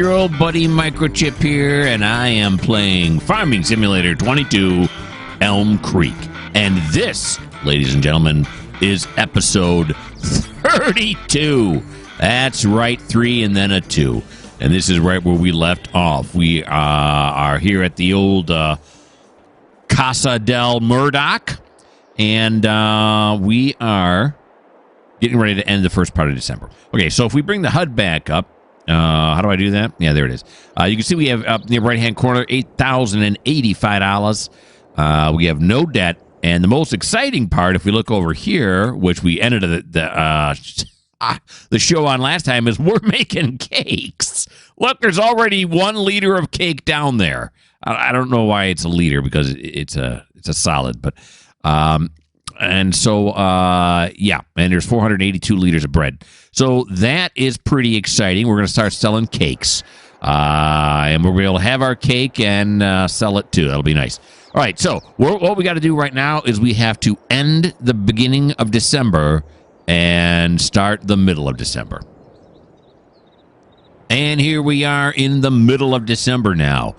your old buddy Mikerowchip here, and I am playing Farming Simulator 22, Elmcreek. And this, ladies and gentlemen, is episode 32. That's right, 3 and then a 2. And this is right where we left off. We are here at the old Casa del Murdoch, and we are getting ready to end the first part of December. Okay, so if we bring the HUD back up, how do I do that? Yeah, there it is. You can see we have up in the right-hand corner, $8,085. We have no debt. And the most exciting part, if we look over here, which we ended the show on last time, is we're making cakes. Look, there's already 1 liter of cake down there. I don't know why it's a liter, because it's a solid, but and so yeah, and there's 482 liters of bread. So that is pretty exciting. We're going to start selling cakes, and we'll be able to have our cake and sell it too. That'll be nice. All right, so what we got to do right now is we have to end the beginning of December and start the middle of December. And here we are in the middle of December now.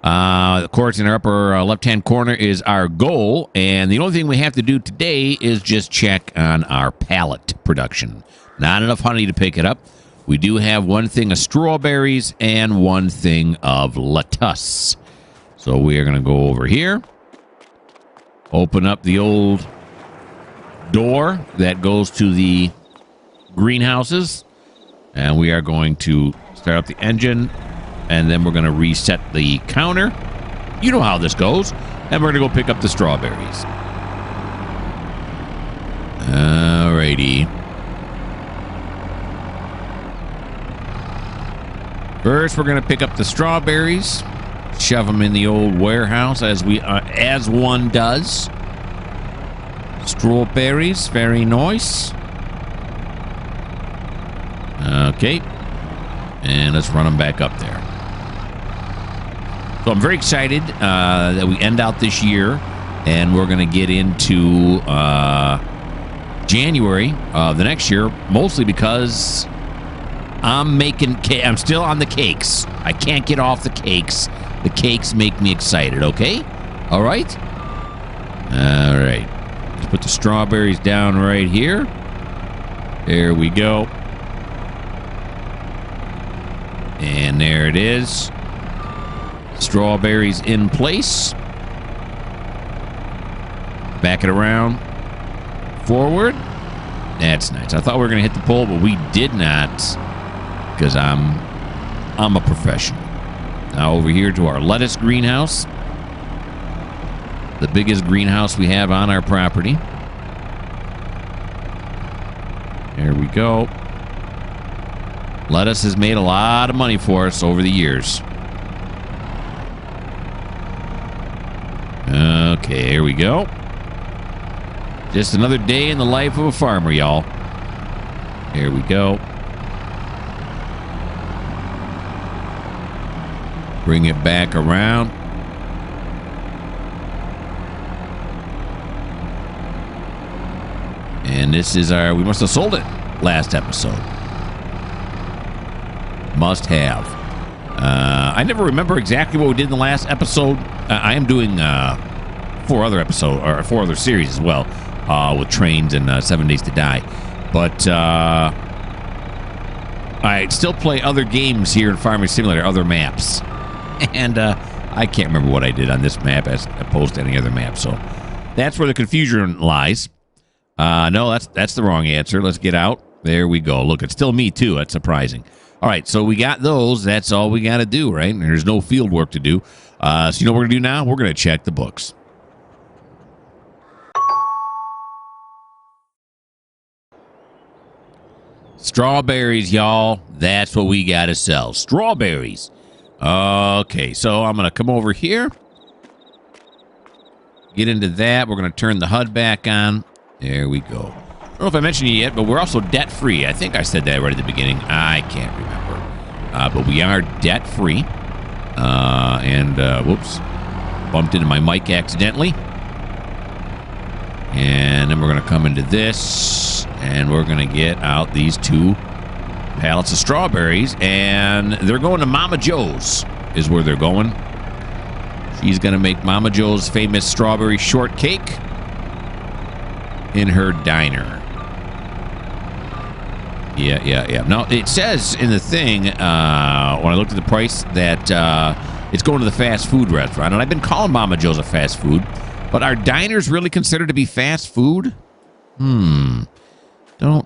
Of course, in our upper left-hand corner is our goal, and the only thing we have to do today is just check on our pallet production. Not enough honey to pick it up. We do have 1 thing of strawberries and 1 thing of lettuce. So we are going to go over here, open up the old door that goes to the greenhouses, and we are going to start up the engine, and then we're going to reset the counter. You know how this goes. And we're going to go pick up the strawberries. Alrighty. First, we're going to pick up the strawberries, shove them in the old warehouse as one does. Strawberries, very nice. Okay. And let's run them back up there. So I'm very excited that we end out this year, and we're going to get into January of the next year, mostly because I'm still on the cakes. I can't get off the cakes. The cakes make me excited, okay? All right? All right. Let's put the strawberries down right here. There we go. And there it is. Strawberries in place. Back it around. Forward. That's nice. I thought we were going to hit the pole, but we did not, because I'm a professional. Now over here to our lettuce greenhouse. The biggest greenhouse we have on our property. There we go. Lettuce has made a lot of money for us over the years. Okay, here we go. Just another day in the life of a farmer, y'all. Here we go. Bring it back around. And this is we must have sold it last episode. Must have. I never remember exactly what we did in the last episode. I am doing 4 other series as well, with trains and 7 Days to Die. But I still play other games here in Farming Simulator, other maps. And I can't remember what I did on this map as opposed to any other map. So that's where the confusion lies. No, that's the wrong answer. Let's get out. There we go. Look, it's still me, too. That's surprising. All right, so we got those. That's all we got to do, right? And there's no field work to do. So you know what we're going to do now? We're going to check the books. Strawberries, y'all. That's what we got to sell. Strawberries. Okay, so I'm going to come over here. Get into that. We're going to turn the HUD back on. There we go. I don't know if I mentioned it yet, but we're also debt-free. I think I said that right at the beginning. I can't remember. But we are debt-free. Whoops. Bumped into my mic accidentally. And then we're going to come into this, and we're going to get out these 2 pallets of strawberries, and they're going to Mama Joe's is where they're going. She's going to make Mama Joe's famous strawberry shortcake in her diner. Yeah. Now, it says in the thing, when I looked at the price, that it's going to the fast food restaurant. And I've been calling Mama Joe's a fast food, but are diners really considered to be fast food? Don't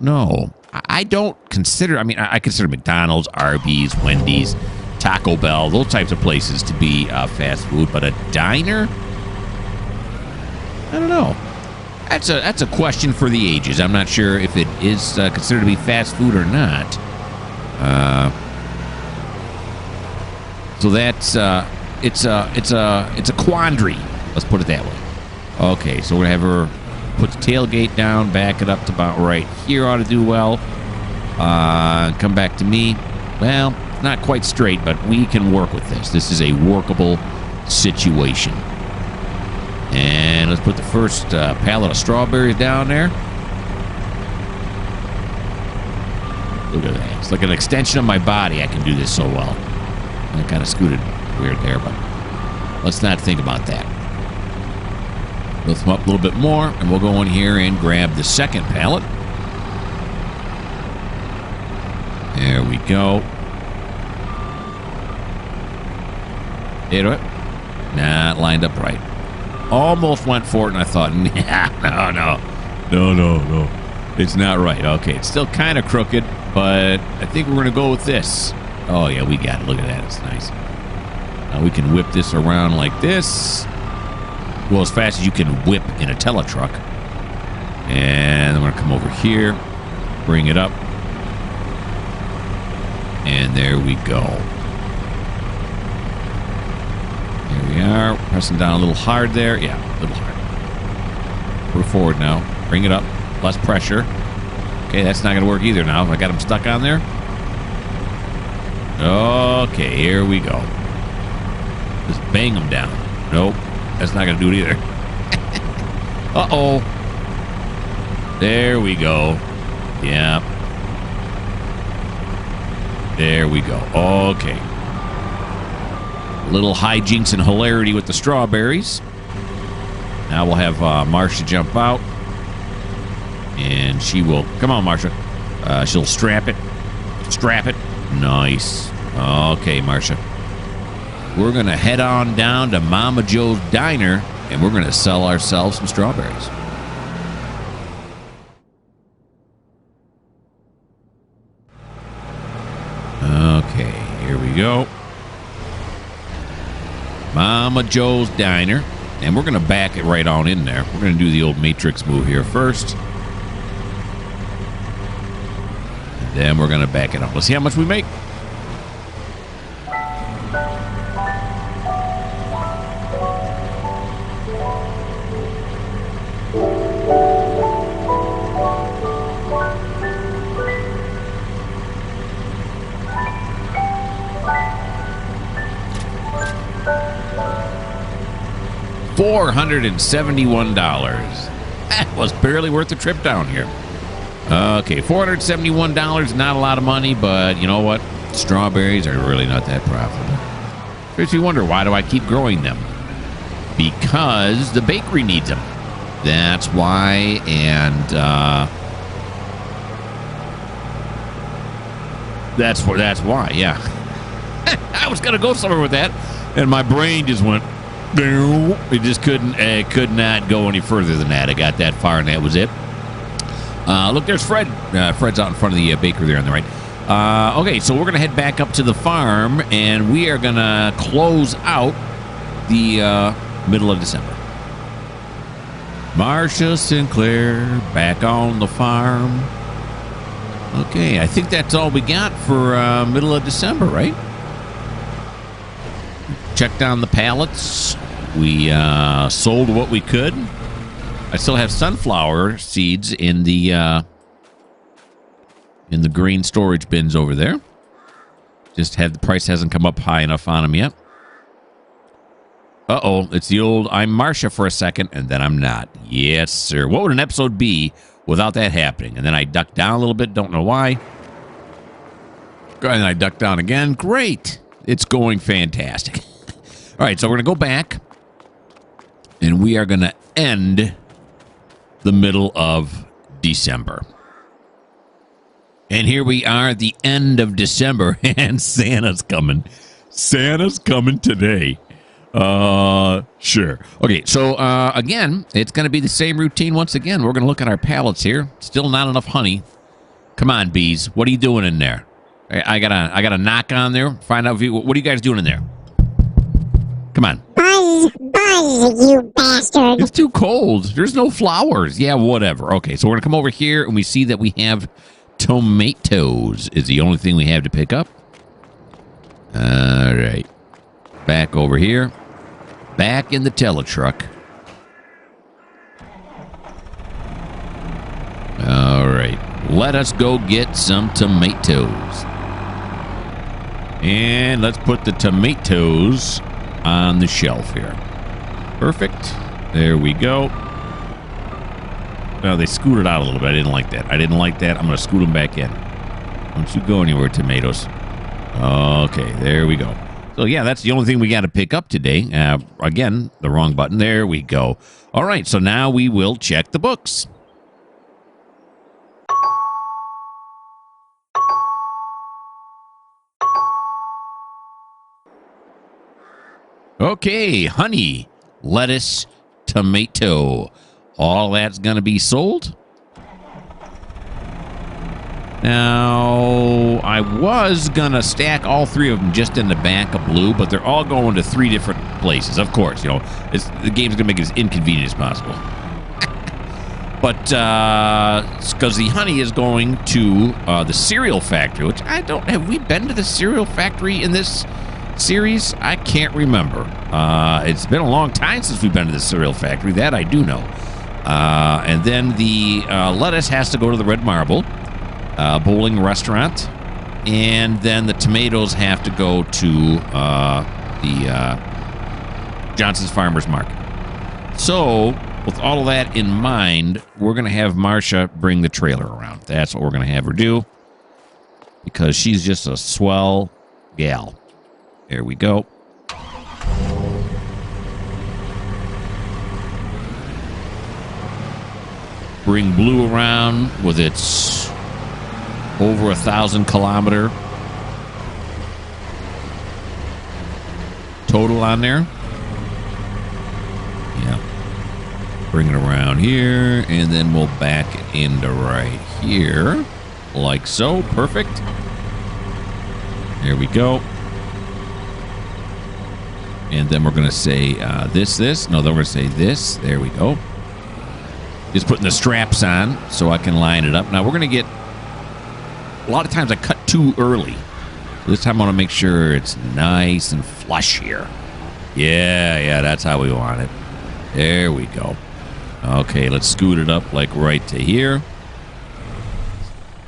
know. I don't consider, I consider McDonald's, Arby's, Wendy's, Taco Bell, those types of places to be fast food, but a diner? I don't know. That's a question for the ages. I'm not sure if it is considered to be fast food or not. So that's it's a quandary. Let's put it that way. Okay, so we're gonna have her put the tailgate down, back it up to about right here. Ought to do well. Come back to me. Well, not quite straight, but we can work with this. This is a workable situation. And let's put the first pallet of strawberries down there. Look at that. It's like an extension of my body. I can do this so well. I kind of scooted weird there, but let's not think about that. Lift them up a little bit more, and we'll go in here and grab the second pallet. There we go. Hit it. Not lined up right. Almost went for it, and I thought, no. It's not right. Okay, it's still kind of crooked, but I think we're going to go with this. Oh, yeah, we got it. Look at that. It's nice. Now we can whip this around like this. Well, as fast as you can whip in a teletruck. And I'm going to come over here, bring it up. And there we go. There we are. Pressing down a little hard there. Yeah, a little hard. Put it forward now. Bring it up. Less pressure. Okay, that's not going to work either now. I got them stuck on there. Okay, here we go. Just bang them down. Nope. That's not going to do it either. Uh-oh. There we go. Yeah. There we go. Okay. A little hijinks and hilarity with the strawberries. Now we'll have Marsha jump out. And she will... Come on, Marsha. She'll strap it. Strap it. Nice. Okay, Marsha. We're going to head on down to Mama Joe's Diner, and we're going to sell ourselves some strawberries. Okay, here we go. Mama Joe's Diner, and we're going to back it right on in there. We're going to do the old Matrix move here first. And then we're going to back it up. Let's see how much we make. $471. That was barely worth the trip down here. Okay, $471, not a lot of money, but you know what? Strawberries are really not that profitable. Makes me wonder, why do I keep growing them? Because the bakery needs them. That's why, and that's why, yeah. I was going to go somewhere with that, and my brain just went... It just could not go any further than that. I got that far, and that was it. Look, there's Fred. Fred's out in front of the bakery there on the right. Okay, so we're going to head back up to the farm, and we are going to close out the middle of December. Marsha Sinclair back on the farm. Okay, I think that's all we got for middle of December, right? Checked on the pallets. We sold what we could. I still have sunflower seeds in the green storage bins over there. Just the price hasn't come up high enough on them yet. Uh-oh, it's the old I'm Marsha for a second, and then I'm not. Yes, sir. What would an episode be without that happening? And then I ducked down a little bit, don't know why. And I duck down again. Great. It's going fantastic. All right, so we're going to go back. And we are going to end the middle of December. And here we are at the end of December. And Santa's coming. Santa's coming today. Sure. Okay, so again, it's going to be the same routine once again. We're going to look at our pallets here. Still not enough honey. Come on, bees. What are you doing in there? I gotta knock on there. Find out what are you guys doing in there? Come on. Buzz, you bastard. It's too cold. There's no flowers. Yeah, whatever. Okay, so we're gonna come over here and we see that we have tomatoes is the only thing we have to pick up. All right. Back over here. Back in the teletruck. All right. Let us go get some tomatoes. And let's put the tomatoes on the shelf here. Perfect. There we go. Oh, they scooted out a little bit. I didn't like that. I'm going to scoot them back in. Don't you go anywhere, tomatoes. Okay, there we go. So, yeah, that's the only thing we got to pick up today. Again, the wrong button. There we go. All right, so now we will check the books. Okay, honey, lettuce, tomato. All that's going to be sold. Now, I was going to stack all three of them just in the back of blue, but they're all going to three different places. Of course, the game's going to make it as inconvenient as possible. But, because the honey is going to the cereal factory, which have we been to the cereal factory in this series? I can't remember. It's been a long time since we've been to the cereal factory. That I do know. And then the lettuce has to go to the Red Marble bowling restaurant, and then the tomatoes have to go to the Johnson's Farmers Market. So, with all of that in mind, we're going to have Marcia bring the trailer around. That's what we're going to have her do, because she's just a swell gal. There we go. Bring blue around with its over 1,000-kilometer total on there. Yeah. Bring it around here, and then we'll back it into right here, like so. Perfect. There we go. And then we're going to say this. No, then we're going to say this. There we go. Just putting the straps on so I can line it up. Now, we're going to get... A lot of times I cut too early. So this time I want to make sure it's nice and flush here. Yeah, that's how we want it. There we go. Okay, let's scoot it up like right to here.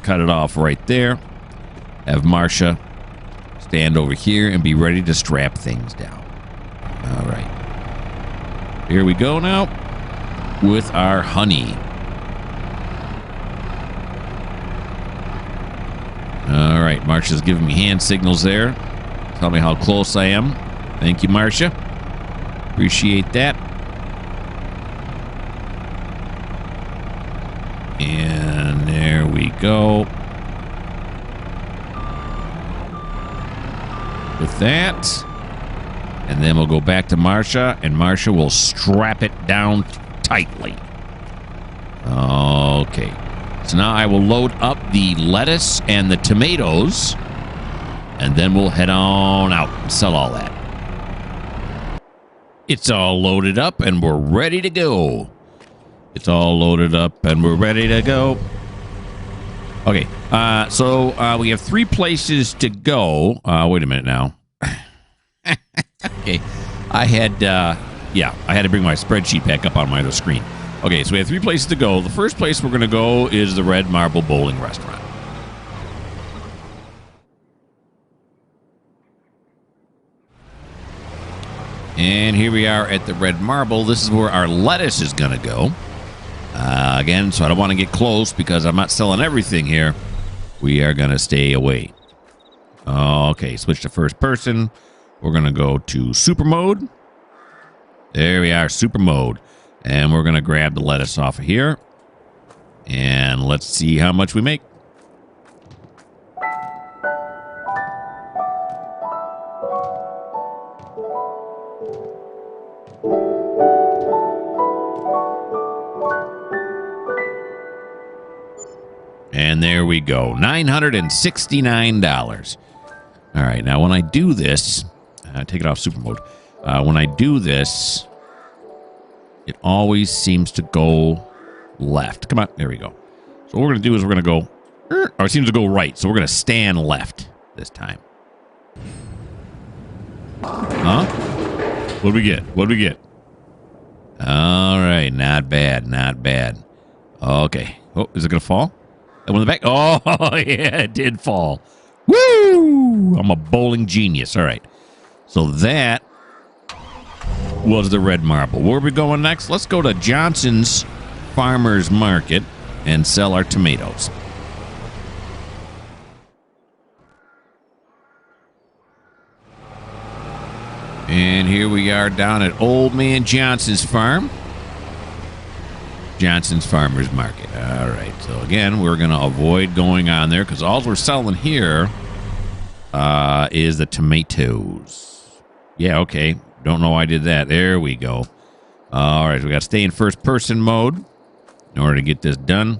Cut it off right there. Have Marcia stand over here and be ready to strap things down. All right. Here we go now with our honey. All right. Marcia's giving me hand signals there. Tell me how close I am. Thank you, Marcia. Appreciate that. And there we go. With that. And then we'll go back to Marcia, and Marcia will strap it down tightly. Okay. So now I will load up the lettuce and the tomatoes, and then we'll head on out and sell all that. It's all loaded up, and we're ready to go. It's all loaded up, and we're ready to go. Okay. So we have 3 places to go. Wait a minute now. Okay, I had to bring my spreadsheet back up on my other screen. Okay, so we have 3 places to go. The first place we're going to go is the Red Marble Bowling Restaurant. And here we are at the Red Marble. This is where our lettuce is going to go. Again, so I don't want to get close because I'm not selling everything here. We are going to stay away. Okay, switch to first person. We're going to go to super mode. There we are, super mode. And we're going to grab the lettuce off of here. And let's see how much we make. And there we go, $969. All right, now when I do this, take it off super mode. When I do this, it always seems to go left. Come on, there we go. So what we're going to do is we're going to go, or it seems to go right. So we're going to stand left this time. Huh? What do we get? What do we get? All right, not bad, not bad. Okay. Oh, is it going to fall? That one in the back? Oh, yeah, it did fall. Woo! I'm a bowling genius. All right. So that was the red marble. Where are we going next? Let's go to Johnson's Farmers Market and sell our tomatoes. And here we are down at Old Man Johnson's farm. Johnson's Farmers Market. All right. So, again, we're going to avoid going on there because all we're selling here is the tomatoes. Yeah, okay. Don't know why I did that. There we go. All right. So we got to stay in first-person mode in order to get this done.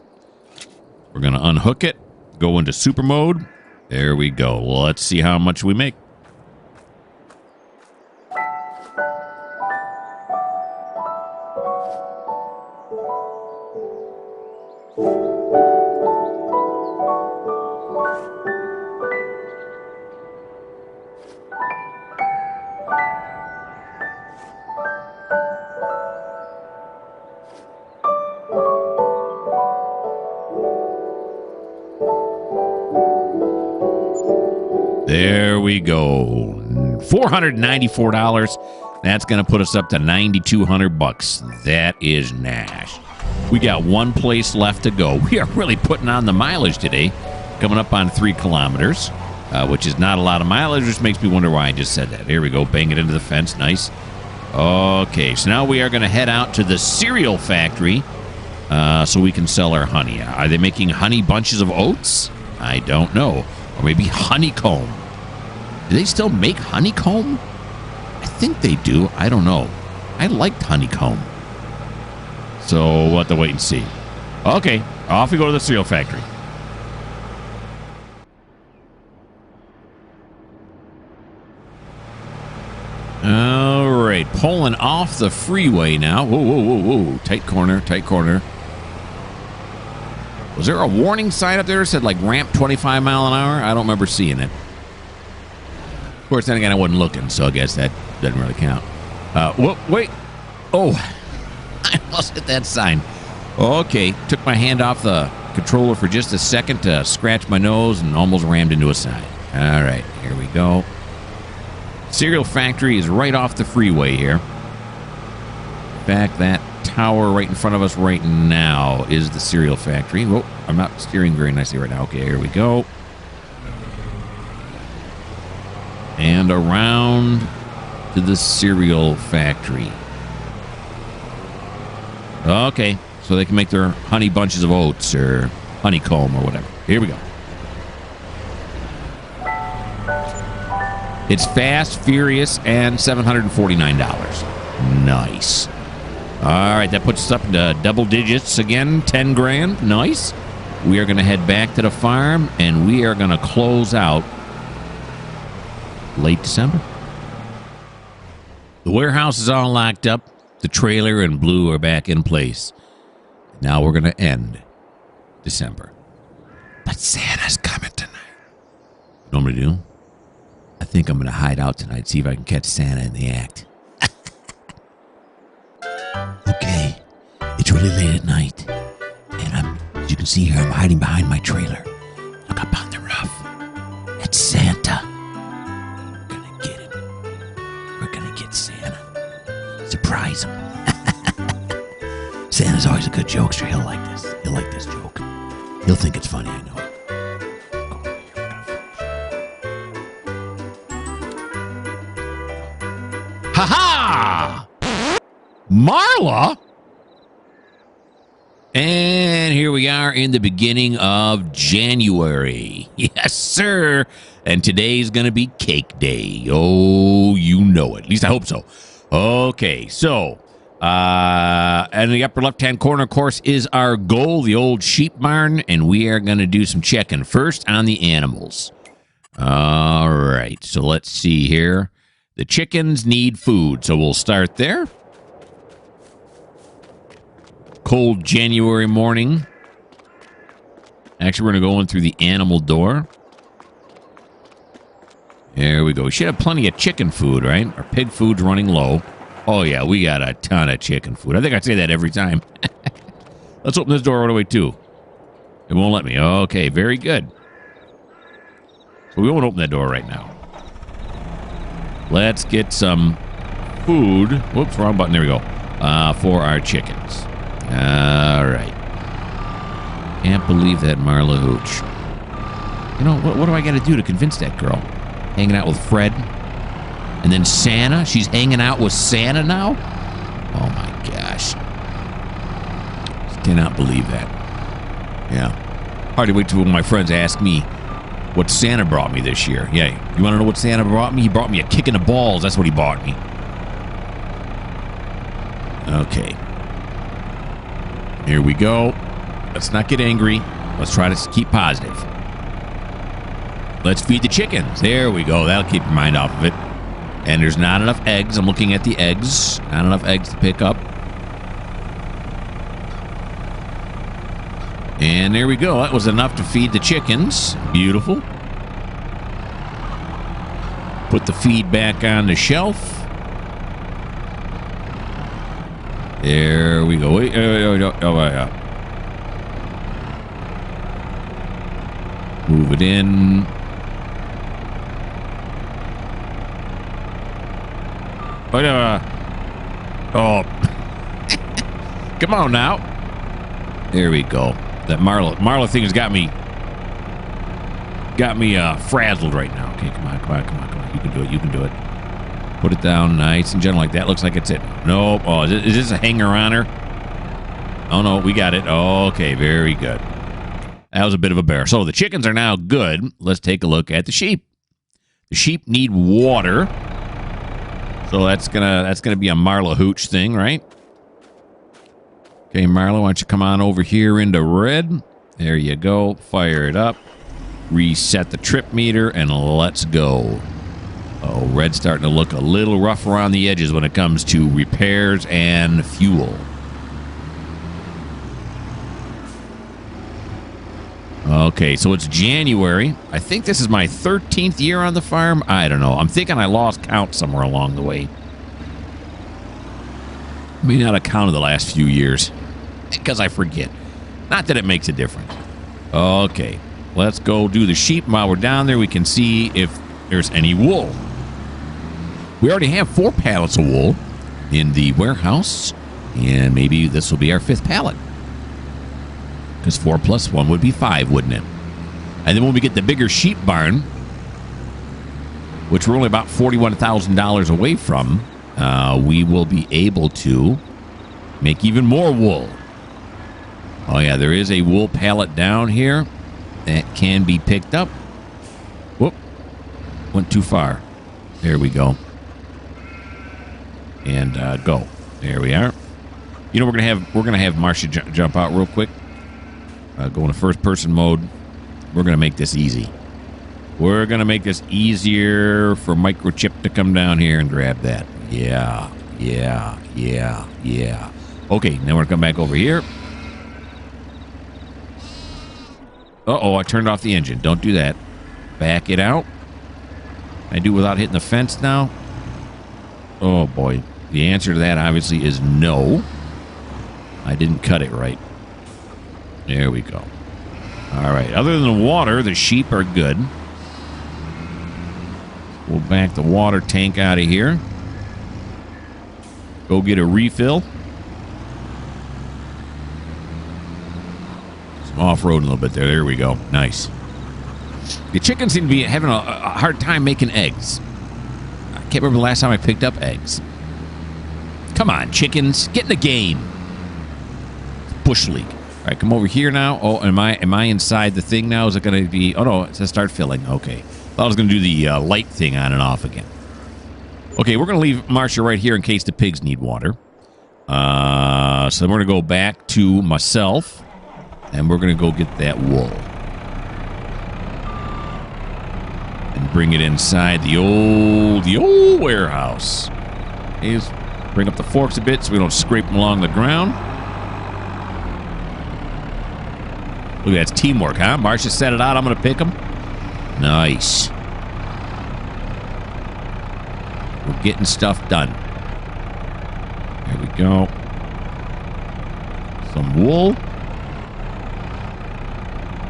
We're going to unhook it, go into super mode. There we go. Well, let's see how much we make. There we go. $494. That's going to put us up to $9,200. That is Nash. We got one place left to go. We are really putting on the mileage today, coming up on 3 kilometers, which is not a lot of mileage, which makes me wonder why I just said that. Here we go. Bang it into the fence. Nice. Okay, so now we are going to head out to the cereal factory so we can sell our honey. Are they making honey bunches of oats? I don't know. Or maybe honeycomb. Do they still make honeycomb? I think they do. I don't know. I liked honeycomb. So we'll have to wait and see. Okay, off we go to the cereal factory. All right, pulling off the freeway now. Whoa, whoa, whoa, whoa. Tight corner, tight corner. Was there a warning sign up there that said like ramp 25 mile an hour? I don't remember seeing it. Of course, then again, I wasn't looking, so I guess that doesn't really count. Whoa, wait. Oh, I almost hit that sign. Okay, took my hand off the controller for just a second to scratch my nose and almost rammed into a sign. All right, here we go. Cereal factory is right off the freeway here. In fact, that tower right in front of us right now is the cereal factory. Whoa, I'm not steering very nicely right now. Okay, here we go. And around to the cereal factory. Okay, so they can make their honey bunches of oats or honeycomb or whatever. Here we go. It's fast, furious, and $749. Nice. All right, that puts us up into double digits again, 10 grand. Nice. We are going to head back to the farm, and we are going to close out late December. The warehouse is all locked up. The trailer and Blue are back in place. Now we're going to end December. But Santa's coming tonight. You know what I'm going to do? I think I'm going to hide out tonight, see if I can catch Santa in the act. Okay, it's really late at night, and as you can see here, I'm hiding behind my trailer. Look up on the roof. It's Santa. We're gonna get him. We're gonna get Santa. Surprise him. Santa's always a good jokester. He'll like this. He'll like this joke. He'll think it's funny, I know. Ha-ha! Marla? And here we are in the beginning of January. Yes, sir. And today's going to be cake day. Oh, you know it. At least I hope so. Okay, so in the upper left-hand corner, of course, is our goal, the old sheep barn, and we are going to do some checking first on the animals. All right, so let's see here. The chickens need food, so we'll start there. Cold January morning. Actually, we're going to go in through the animal door. There we go. We should have plenty of chicken food, right? Our pig food's running low. Oh, yeah, we got a ton of chicken food. I think I say that every time. Let's open this door all the way, too. It won't let me. Okay, very good. So we won't open that door right now. Let's get some food. Whoops, wrong button. There we go. For our chickens. All right. Can't believe that Marla Hooch. You know, what do I got to do to convince that girl? Hanging out with Fred? And then Santa? She's hanging out with Santa now? Oh, my gosh. Just cannot believe that. Yeah. Hardly wait till one of my friends ask me what Santa brought me this year. Yeah, you want to know what Santa brought me? He brought me a kick in the balls. That's what he bought me. Okay. Here we go. Let's not get angry. Let's try to keep positive. Let's feed the chickens. There we go. That'll keep your mind off of it. And there's not enough eggs. I'm looking at the eggs. Not enough eggs to pick up. And there we go. That was enough to feed the chickens. Beautiful. Put the feed back on the shelf. There we go. Wait, yeah. Move it in. Oh. Come on now. There we go. That Marla thing has got me frazzled right now. Okay, come on. You can do it. Put it down nice and gentle like that. Looks like it's it. Nope. Oh, is this a hanger on her? Oh, no, we got it. Okay, very good. That was a bit of a bear. So the chickens are now good. Let's take a look at the sheep. The sheep need water. So that's gonna be a Marla Hooch thing, right? Okay, Marla, why don't you come on over here into red? There you go. Fire it up. Reset the trip meter, and let's go. Oh, red's starting to look a little rough around the edges when it comes to repairs and fuel. Okay, so it's January. I think this is my 13th year on the farm. I don't know. I'm thinking I lost count somewhere along the way. May not have counted the last few years because I forget. Not that it makes a difference. Okay, let's go do the sheep. While we're down there, we can see if there's any wool. We already have 4 pallets of wool in the warehouse, and maybe this will be our 5th pallet. Because 4 plus 1 would be 5, wouldn't it? And then when we get the bigger sheep barn, which we're only about $41,000 away from, we will be able to make even more wool. Oh, yeah, there is a wool pallet down here that can be picked up. Whoop. Went too far. There we go. And go. There we are. You know, we're gonna have Marcia jump out real quick. Go into first person mode. We're gonna make this easy. We're gonna make this easier for Mikerowchip to come down here and grab that. Yeah. Okay, now we're gonna come back over here. Uh-oh, I turned off the engine. Don't do that. Back it out. I do without hitting the fence now. Oh boy. The answer to that obviously is no. I didn't cut it right. There we go. All right. Other than the water, the sheep are good. We'll back the water tank out of here. Go get a refill. Some off-road a little bit there. There we go. Nice. The chickens seem to be having a hard time making eggs. I can't remember the last time I picked up eggs. Come on, chickens. Get in the game. Bush league. All right, come over here now. Oh, am I inside the thing now? Is it going to be... Oh, no, it says start filling. Okay. Thought I was going to do the light thing on and off again. Okay, we're going to leave Marcia right here in case the pigs need water. So we're going to go back to myself, and we're going to go get that wool. And bring it inside the old warehouse. Okay, let's bring up the forks a bit so we don't scrape them along the ground. Look, that's teamwork, huh? Marcia set it out. I'm going to pick them. Nice. We're getting stuff done. There we go. Some wool.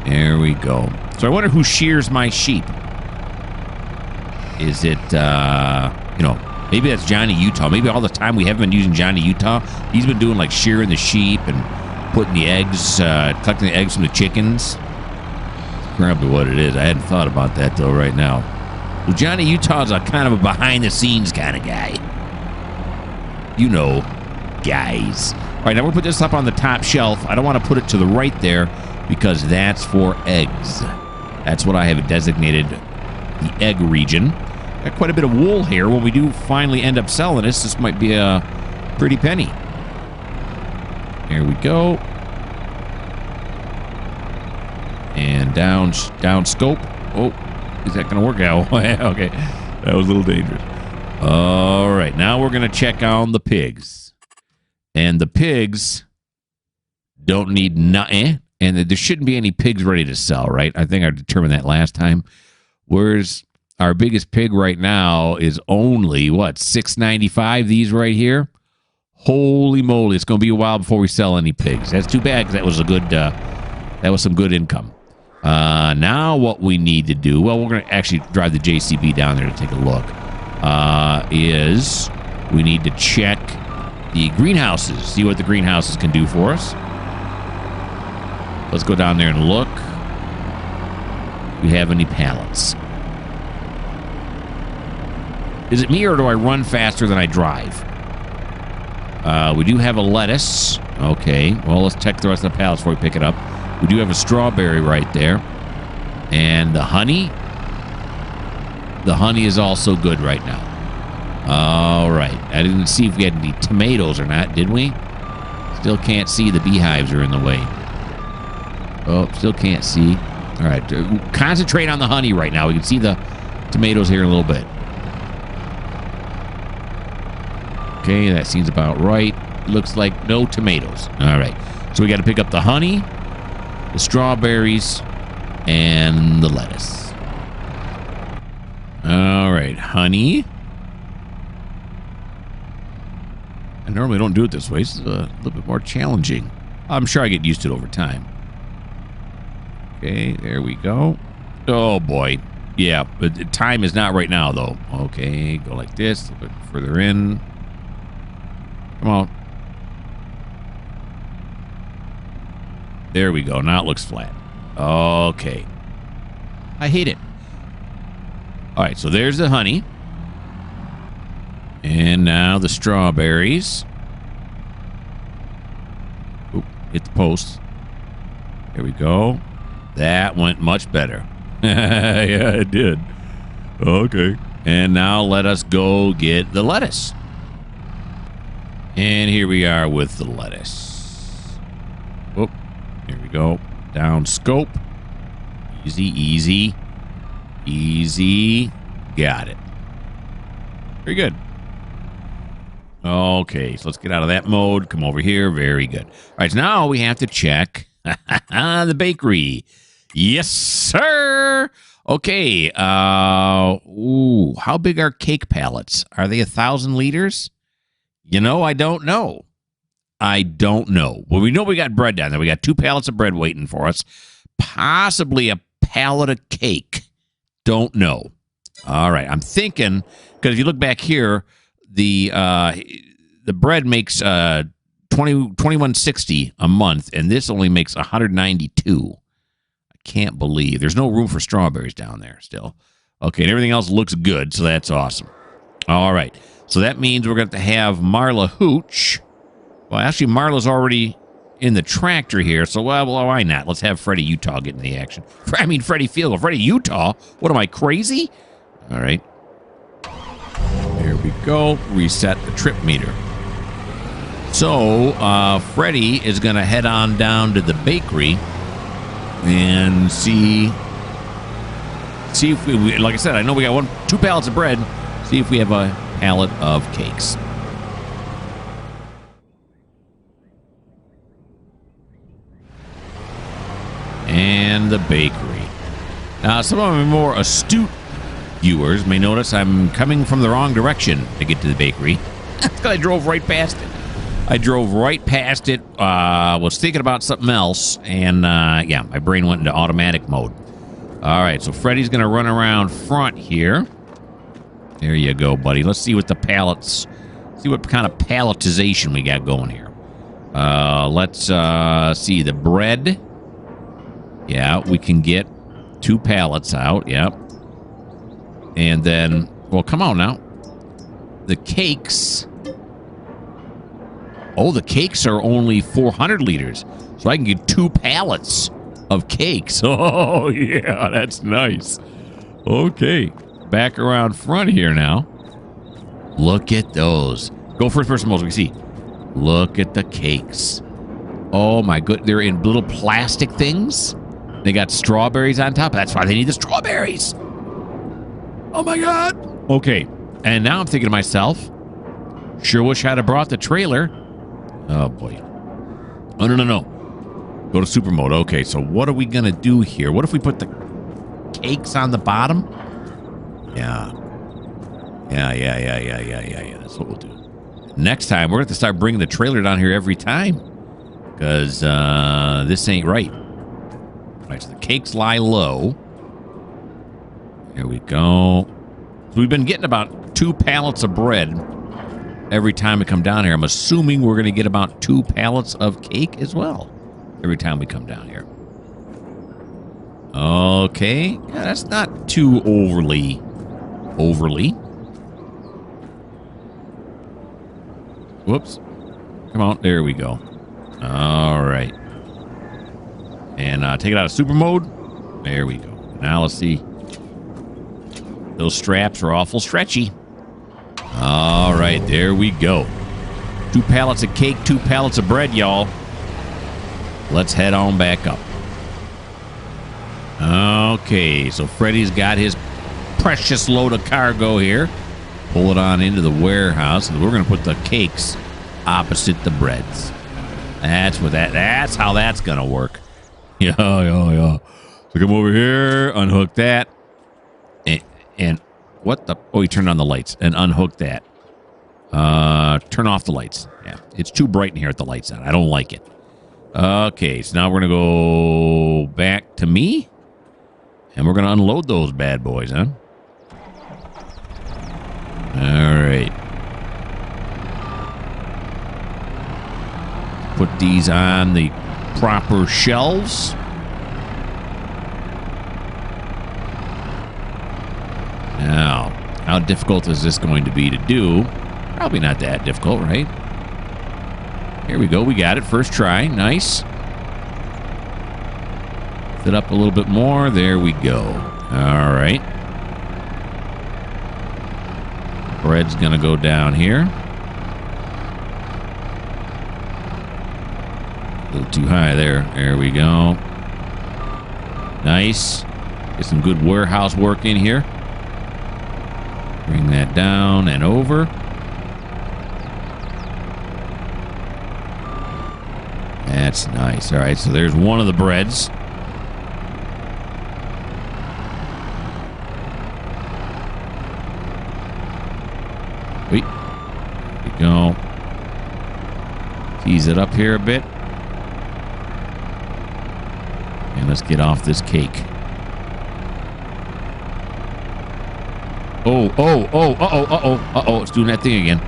There we go. So I wonder who shears my sheep. Is it, maybe that's Johnny Utah. Maybe all the time we haven't been using Johnny Utah. He's been doing like shearing the sheep and putting the eggs, collecting the eggs from the chickens. That's probably what it is. I hadn't thought about that though right now. Well, Johnny Utah's a kind of a behind-the-scenes kind of guy. You know, guys. All right, now we'll put this up on the top shelf. I don't want to put it to the right there because that's for eggs. That's what I have designated the egg region. Got quite a bit of wool here. When we do finally end up selling this might be a pretty penny. There we go. And down scope. Oh, is that going to work out? Okay, that was a little dangerous. All right, now we're going to check on the pigs. And the pigs don't need nothing. And there shouldn't be any pigs ready to sell, right? I think I determined that last time. Whereas our biggest pig right now is only, what, $6.95, these right here? Holy moly, it's going to be a while before we sell any pigs. That's too bad because that was a good, that was some good income. Now what we need to do, well, we're going to actually drive the JCB down there to take a look, is we need to check the greenhouses, see what the greenhouses can do for us. Let's go down there and look. Do we have any pallets? Is it me or do I run faster than I drive? We do have a lettuce. Okay, well, let's check the rest of the pallets before we pick it up. We do have a strawberry right there. And the honey. The honey is also good right now. All right. I didn't see if we had any tomatoes or not, did we? Still can't see. The beehives are in the way. Oh, still can't see. All right. Concentrate on the honey right now. We can see the tomatoes here in a little bit. Okay, that seems about right. Looks like no tomatoes. All right. So we got to pick up the honey, the strawberries, and the lettuce. All right, honey. I normally don't do it this way. This is a little bit more challenging. I'm sure I get used to it over time. Okay, there we go. Oh, boy. Yeah, but the time is not right now, though. Okay, go like this, a little bit further in. Come on. There we go. Now it looks flat. Okay. I hate it. All right, so there's the honey. And now the strawberries. Oop, hit the post. There we go. That went much better. Yeah, it did. Okay. And now let us go get the lettuce. And here we are with the lettuce. Whoop. Here we go. Down scope. Easy, easy. Easy. Got it. Very good. Okay, so let's get out of that mode. Come over here. Very good. All right, so now we have to check the bakery. Yes, sir. Okay. How big are cake pallets? Are they 1,000 liters? You know, I don't know. I don't know. Well, we know we got bread down there. We got 2 pallets of bread waiting for us. Possibly a pallet of cake. Don't know. All right. I'm thinking, because if you look back here, the bread makes $21.60 a month, and this only makes $192. I can't believe there's no room for strawberries down there still. Okay, and everything else looks good, so that's awesome. All right. So that means we're going to have Marla Hooch. Well, actually, Marla's already in the tractor here, so well, why not? Let's have Freddie Utah get in the action. Freddie Field. Freddie Utah? What am I, crazy? All right. There we go. Reset the trip meter. So, Freddie is going to head on down to the bakery and see if we, like I said, I know we got 2 pallets of bread. See if we have a pallet of cakes. And the bakery. Now, some of my more astute viewers may notice I'm coming from the wrong direction to get to the bakery. That's because I drove right past it. Was thinking about something else, and yeah, my brain went into automatic mode. All right, so Freddie's going to run around front here. There you go, buddy. Let's see what the pallets, see what kind of palletization we got going here. Let's see the bread. Yeah, we can get 2 pallets out. Yep. And then, well, come on now. The cakes. Oh, the cakes are only 400 liters. So I can get 2 pallets of cakes. Oh, yeah, that's nice. Okay. Back around front here now. Look at those. Go first person most we see. Look at the cakes. Oh, my good. They're in little plastic things. They got strawberries on top. That's why they need the strawberries. Oh, my God. Okay. And now I'm thinking to myself, sure wish I'd have brought the trailer. Oh, boy. Oh, no. Go to super mode. Okay, so what are we going to do here? What if we put the cakes on the bottom? Yeah. That's what we'll do. Next time, we're going to have to start bringing the trailer down here every time. Because this ain't right. All right, so the cakes lie low. Here we go. So we've been getting about 2 pallets of bread every time we come down here. I'm assuming we're going to get about 2 pallets of cake as well every time we come down here. Okay. Yeah, that's not too overly. Whoops. Come on. There we go. All right. And take it out of super mode. There we go. Now let's see. Those straps are awful stretchy. All right, there we go. 2 pallets of cake, 2 pallets of bread, y'all. Let's head on back up. Okay, so Freddie's got his precious load of cargo here. Pull it on into the warehouse, and we're going to put the cakes opposite the breads. That's how that's going to work. Yeah. So come over here, unhook that. And what the? Oh, he turned on the lights and unhooked that. Turn off the lights. Yeah, it's too bright in here with the lights on. I don't like it. Okay, so now we're going to go back to me. And we're going to unload those bad boys, huh? All right. Put these on the proper shelves. Now, how difficult is this going to be to do? Probably not that difficult, right? Here we go. We got it. First try. Nice. Lift it up a little bit more. There we go. All right. Bread's going to go down here. A little too high there. There we go. Nice. Get some good warehouse work in here. Bring that down and over. That's nice. All right, so there's one of the breads. Wait. There we go. Tease it up here a bit. And let's get off this cake. Uh-oh. It's doing that thing again.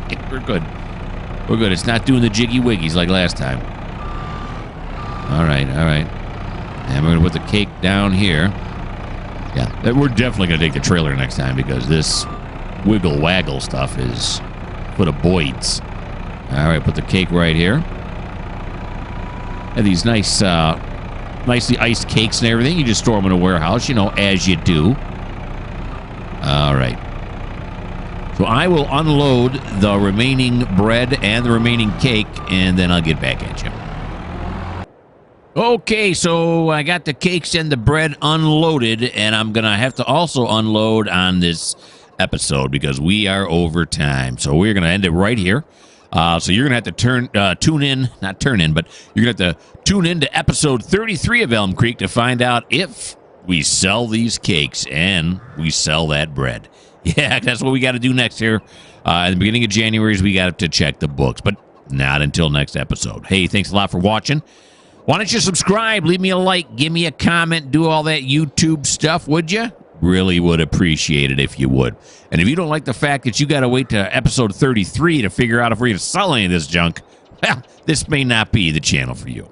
Okay, we're good. We're good. It's not doing the jiggy wiggies like last time. All right. And we're going to put the cake down here. Yeah, we're definitely going to take the trailer next time because this wiggle waggle stuff is for the boys. All right, put the cake right here. And these nice, nicely iced cakes and everything. You just store them in a warehouse, as you do. All right. So I will unload the remaining bread and the remaining cake, and then I'll get back at you. Okay, so I got the cakes and the bread unloaded, and I'm going to have to also unload on this episode because we are over time. So we're going to end it right here. So you're going to have to tune in to episode 33 of Elmcreek to find out if we sell these cakes and we sell that bread. Yeah, that's what we got to do next here. At the beginning of January, we got to check the books, but not until next episode. Hey, thanks a lot for watching. Why don't you subscribe, leave me a like, give me a comment, do all that YouTube stuff, would you? Really would appreciate it if you would. And if you don't like the fact that you got to wait to episode 33 to figure out if we're going to sell any of this junk, well, this may not be the channel for you.